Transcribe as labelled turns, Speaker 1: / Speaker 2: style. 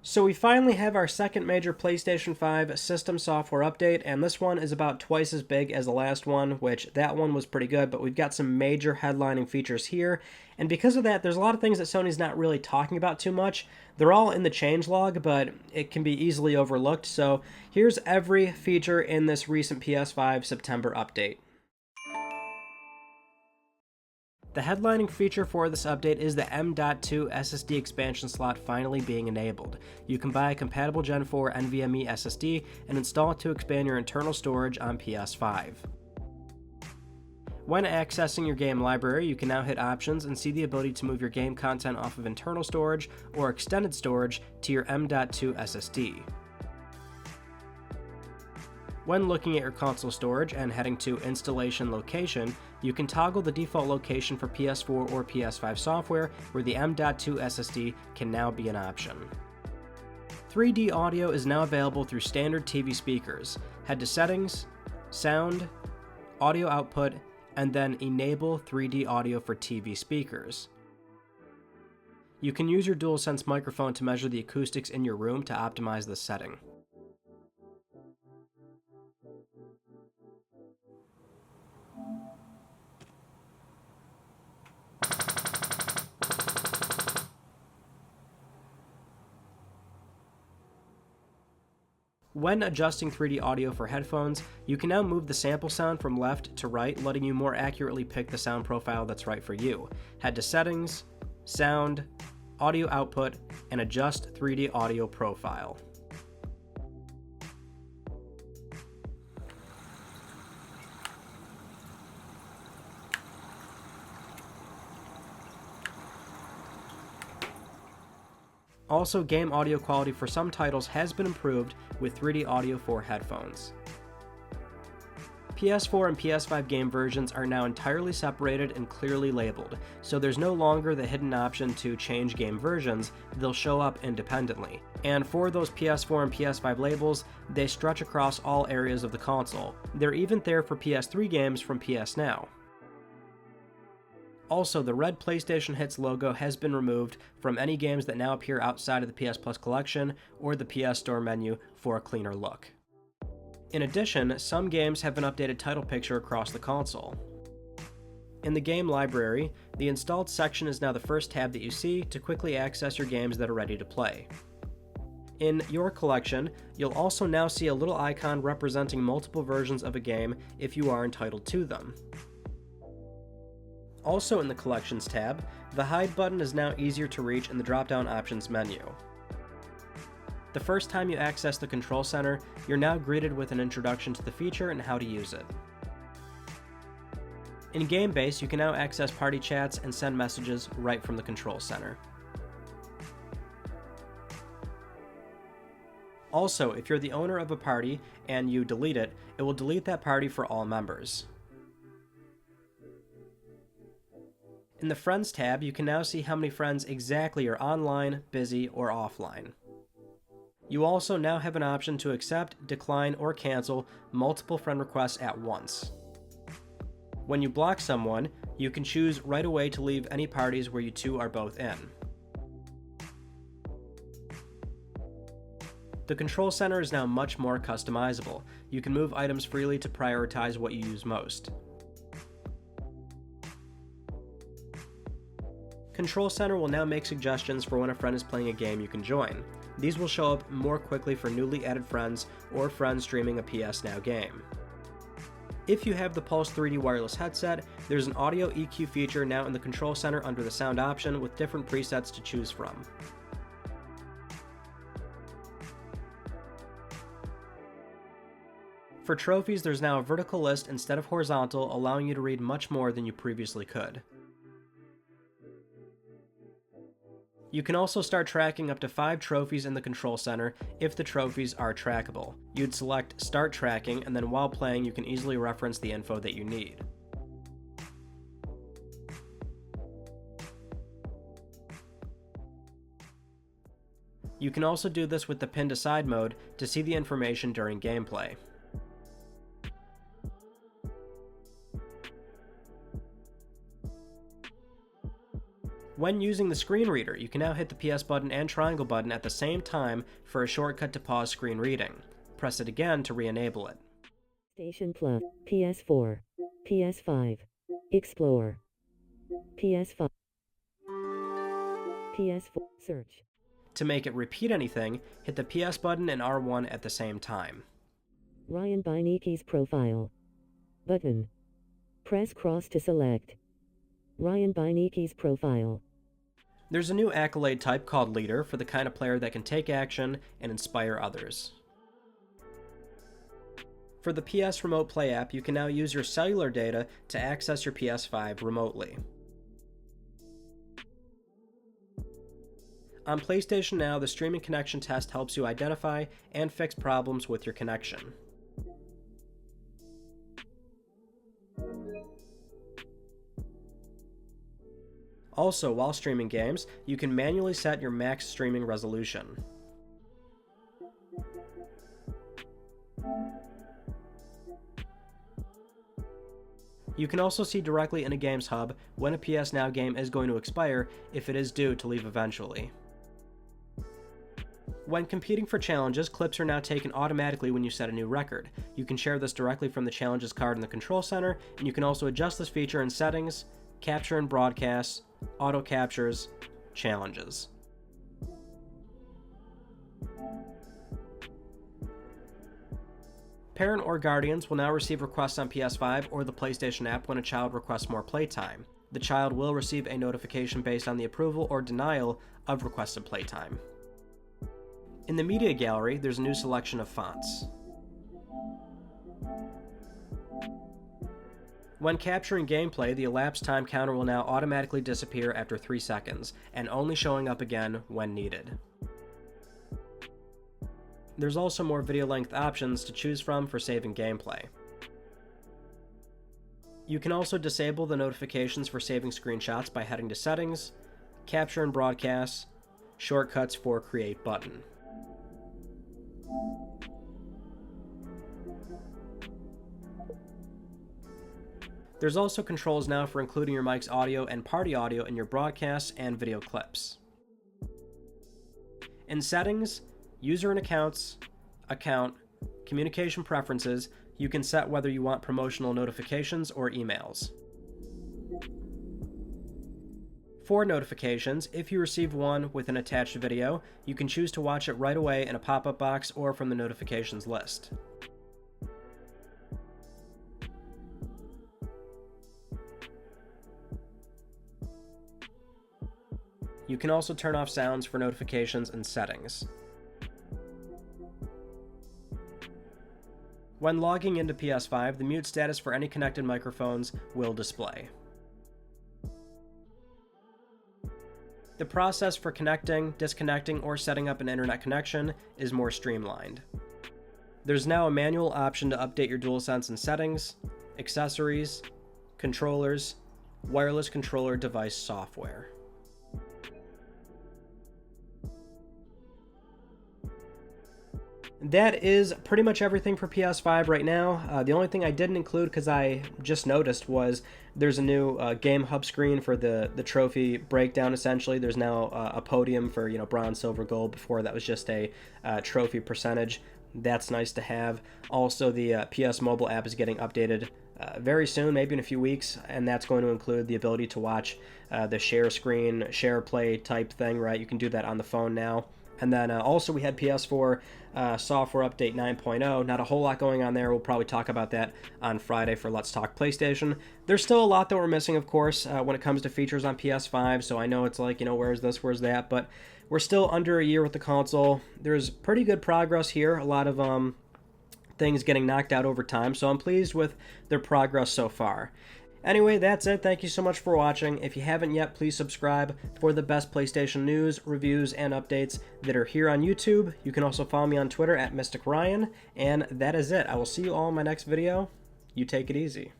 Speaker 1: So we finally have our second major PlayStation 5 system software update, and this one is about twice as big as the last one, which that one was pretty good, but we've got some major headlining features here, and because of that, there's a lot of things that Sony's not really talking about too much. They're all in the changelog, but it can be easily overlooked, so here's every feature in this recent PS5 September update. The headlining feature for this update is the M.2 SSD expansion slot finally being enabled. You can buy a compatible Gen 4 NVMe SSD and install it to expand your internal storage on PS5. When accessing your game library, you can now hit Options and see the ability to move your game content off of internal storage or extended storage to your M.2 SSD. When looking at your console storage and heading to Installation Location, you can toggle the default location for PS4 or PS5 software, where the M.2 SSD can now be an option. 3D audio is now available through standard TV speakers. Head to Settings, Sound, Audio Output, and then Enable 3D audio for TV speakers. You can use your DualSense microphone to measure the acoustics in your room to optimize this setting. When adjusting 3D audio for headphones, you can now move the sample sound from left to right, letting you more accurately pick the sound profile that's right for you. Head to Settings, Sound, Audio Output, and adjust 3D audio profile. Also, game audio quality for some titles has been improved with 3D audio for headphones. PS4 and PS5 game versions are now entirely separated and clearly labeled, so there's no longer the hidden option to change game versions. They'll show up independently. And for those PS4 and PS5 labels, they stretch across all areas of the console. They're even there for PS3 games from PS Now. Also, the red PlayStation Hits logo has been removed from any games that now appear outside of the PS Plus collection or the PS Store menu for a cleaner look. In addition, some games have an updated title picture across the console. In the game library, the Installed section is now the first tab that you see to quickly access your games that are ready to play. In Your Collection, you'll also now see a little icon representing multiple versions of a game if you are entitled to them. Also in the Collections tab, the Hide button is now easier to reach in the drop-down options menu. The first time you access the Control Center, you're now greeted with an introduction to the feature and how to use it. In Game Base, you can now access party chats and send messages right from the Control Center. Also, if you're the owner of a party and you delete it, it will delete that party for all members. In the Friends tab, you can now see how many friends exactly are online, busy, or offline. You also now have an option to accept, decline, or cancel multiple friend requests at once. When you block someone, you can choose right away to leave any parties where you two are both in. The Control Center is now much more customizable. You can move items freely to prioritize what you use most. Control Center will now make suggestions for when a friend is playing a game you can join. These will show up more quickly for newly added friends or friends streaming a PS Now game. If you have the Pulse 3D wireless headset, there's an audio EQ feature now in the Control Center under the sound option with different presets to choose from. For trophies, there's now a vertical list instead of horizontal, allowing you to read much more than you previously could. You can also start tracking up to 5 trophies in the Control Center if the trophies are trackable. You'd select Start Tracking, and then while playing you can easily reference the info that you need. You can also do this with the Pin to Side mode to see the information during gameplay. When using the screen reader, you can now hit the PS button and triangle button at the same time for a shortcut to pause screen reading. Press it again to re-enable it.
Speaker 2: Station Plus, PS4, PS5, Explore, PS5, PS4, Search.
Speaker 1: To make it repeat anything, hit the PS button and R1 at the same time.
Speaker 2: Ryan Beinicki's profile. Button. Press cross to select. Ryan Beinicki's profile.
Speaker 1: There's a new accolade type called Leader for the kind of player that can take action and inspire others. For the PS Remote Play app, you can now use your cellular data to access your PS5 remotely. On PlayStation Now, the streaming connection test helps you identify and fix problems with your connection. Also, while streaming games, you can manually set your max streaming resolution. You can also see directly in a game's hub when a PS Now game is going to expire if it is due to leave eventually. When competing for challenges, clips are now taken automatically when you set a new record. You can share this directly from the challenges card in the control center, and you can also adjust this feature in settings, capture and broadcast, auto captures, challenges. Parent or guardians will now receive requests on PS5 or the PlayStation app when a child requests more playtime. The child will receive a notification based on the approval or denial of requested playtime. In the media gallery, there's a new selection of fonts. When capturing gameplay, the elapsed time counter will now automatically disappear after 3 seconds, and only showing up again when needed. There's also more video length options to choose from for saving gameplay. You can also disable the notifications for saving screenshots by heading to Settings, Capture and Broadcast, Shortcuts for Create button. There's also controls now for including your mic's audio and party audio in your broadcasts and video clips. In Settings, User and Accounts, Account, Communication Preferences, you can set whether you want promotional notifications or emails. For notifications, if you receive one with an attached video, you can choose to watch it right away in a pop-up box or from the notifications list. You can also turn off sounds for notifications in Settings. When logging into PS5, the mute status for any connected microphones will display. The process for connecting, disconnecting, or setting up an internet connection is more streamlined. There's now a manual option to update your DualSense in Settings, Accessories, Controllers, Wireless Controller Device Software. That is pretty much everything for PS5 right now. The only thing I didn't include, because I just noticed, was there's a new game hub screen for the trophy breakdown, essentially. There's now a podium for, bronze, silver, gold. Before that was just a trophy percentage. That's nice to have. Also, the PS mobile app is getting updated very soon, maybe in a few weeks, and that's going to include the ability to watch the share screen, share play type thing, right? You can do that on the phone now. And then also we had PS4 software update 9.0. Not a whole lot going on there. We'll probably talk about that on Friday for Let's Talk PlayStation. There's still a lot that we're missing, of course, when it comes to features on PS5. So I know it's like, where's this, where's that? But we're still under a year with the console. There's pretty good progress here. A lot of things getting knocked out over time. So I'm pleased with their progress so far. Anyway, that's it. Thank you so much for watching. If you haven't yet, please subscribe for the best PlayStation news, reviews, and updates that are here on YouTube. You can also follow me on Twitter at Mystic Ryan. And that is it. I will see you all in my next video. You take it easy.